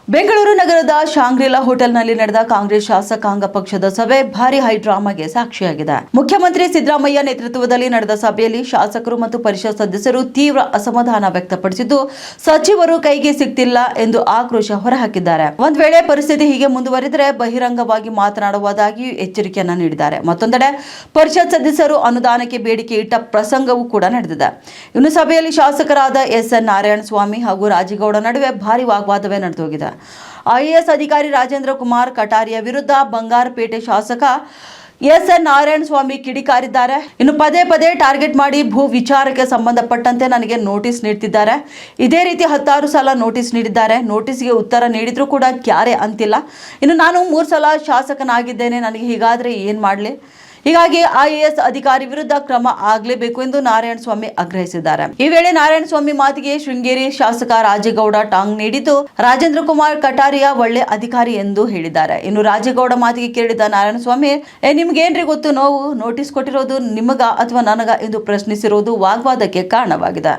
ಬೆಂಗಳೂರು ನಗರದ ಶಾಂಗ್ರಿಲಾ ಹೋಟೆಲ್ನಲ್ಲಿ ನಡೆದ ಕಾಂಗ್ರೆಸ್ ಶಾಸಕಾಂಗ ಪಕ್ಷದ ಸಭೆ ಭಾರಿ ಹೈಡ್ರಾಮಾಗೆ ಸಾಕ್ಷಿಯಾಗಿದೆ. ಮುಖ್ಯಮಂತ್ರಿ ಸಿದ್ದರಾಮಯ್ಯ ನೇತೃತ್ವದಲ್ಲಿ ನಡೆದ ಸಭೆಯಲ್ಲಿ ಶಾಸಕರು ಮತ್ತು ಪರಿಷತ್ ಸದಸ್ಯರು ತೀವ್ರ ಅಸಮಾಧಾನ ವ್ಯಕ್ತಪಡಿಸಿದ್ದು, ಸಚಿವರು ಕೈಗೆ ಸಿಗ್ತಿಲ್ಲ ಎಂದು ಆಕ್ರೋಶ ಹೊರಹಾಕಿದ್ದಾರೆ. ಒಂದ್ ವೇಳೆ ಪರಿಸ್ಥಿತಿ ಹೀಗೆ ಮುಂದುವರಿದರೆ ಬಹಿರಂಗವಾಗಿ ಮಾತನಾಡುವುದಾಗಿಯೂ ಎಚ್ಚರಿಕೆಯನ್ನ ನೀಡಿದ್ದಾರೆ. ಮತ್ತೊಂದೆಡೆ ಪರಿಷತ್ ಸದಸ್ಯರು ಅನುದಾನಕ್ಕೆ ಬೇಡಿಕೆ ಇಟ್ಟ ಪ್ರಸಂಗವೂ ಕೂಡ ನಡೆದಿದೆ. ಇನ್ನು ಸಭೆಯಲ್ಲಿ ಶಾಸಕರಾದ ಎಸ್.ಎನ್. ನಾರಾಯಣಸ್ವಾಮಿ ಹಾಗೂ ರಾಜೇಗೌಡ ನಡುವೆ ಭಾರಿ ವಾಗ್ವಾದವೇ ನಡೆದೋಗಿದೆ. ಐಎಎಸ್ ಅಧಿಕಾರಿ ರಾಜೇಂದ್ರ ಕುಮಾರ್ ಕಟಾರಿಯಾ ವಿರುದ್ಧ ಬಂಗಾರಪೇಟೆ ಶಾಸಕ ಎಸ್.ಎನ್. ನಾರಾಯಣಸ್ವಾಮಿ ಕಿಡಿಕಾರಿದ್ದಾರೆ. ಇನ್ನು ಪದೇ ಪದೇ ಟಾರ್ಗೆಟ್ ಮಾಡಿ ಭೂ ವಿಚಾರಕ್ಕೆ ಸಂಬಂಧಪಟ್ಟಂತೆ ನನಗೆ ನೋಟಿಸ್ ನೀಡ್ತಿದ್ದಾರೆ. ಇದೇ ರೀತಿ 10 ಸಲ ನೋಟಿಸ್ ನೀಡಿದ್ದಾರೆ. ನೋಟಿಸ್ಗೆ ಉತ್ತರ ನೀಡಿದ್ರೂ ಕೂಡ ಕ್ಯಾರೆ ಅಂತಿಲ್ಲ. ಇನ್ನು ನಾನು 3 ಸಲ ಶಾಸಕನಾಗಿದ್ದೇನೆ. ನನಗೆ ಹೀಗಾದ್ರೆ ಏನ್ ಮಾಡಲಿ? ಹೀಗಾಗಿ ಐಎಎಸ್ ಅಧಿಕಾರಿ ವಿರುದ್ಧ ಕ್ರಮ ಆಗಲೇಬೇಕು ಎಂದು ನಾರಾಯಣಸ್ವಾಮಿ ಆಗ್ರಹಿಸಿದ್ದಾರೆ. ಈ ವೇಳೆ ನಾರಾಯಣಸ್ವಾಮಿ ಮಾತಿಗೆ ಶೃಂಗೇರಿ ಶಾಸಕ ರಾಜೇಗೌಡ ಟಾಂಗ್ ನೀಡಿದ್ದು, ರಾಜೇಂದ್ರ ಕುಮಾರ್ ಕಟಾರಿಯಾ ಒಳ್ಳೆ ಅಧಿಕಾರಿ ಎಂದು ಹೇಳಿದ್ದಾರೆ. ಇನ್ನು ರಾಜೇಗೌಡ ಮಾತಿಗೆ ಕೇಳಿದ ನಾರಾಯಣಸ್ವಾಮಿ, ನಿಮ್ಗೇನ್ರಿ ಗೊತ್ತು, ನೋವು ನೋಟಿಸ್ ಕೊಟ್ಟಿರೋದು ನಿಮಗ ಅಥವಾ ನನಗ ಎಂದು ಪ್ರಶ್ನಿಸಿರುವುದು ವಾಗ್ವಾದಕ್ಕೆ ಕಾರಣವಾಗಿದೆ.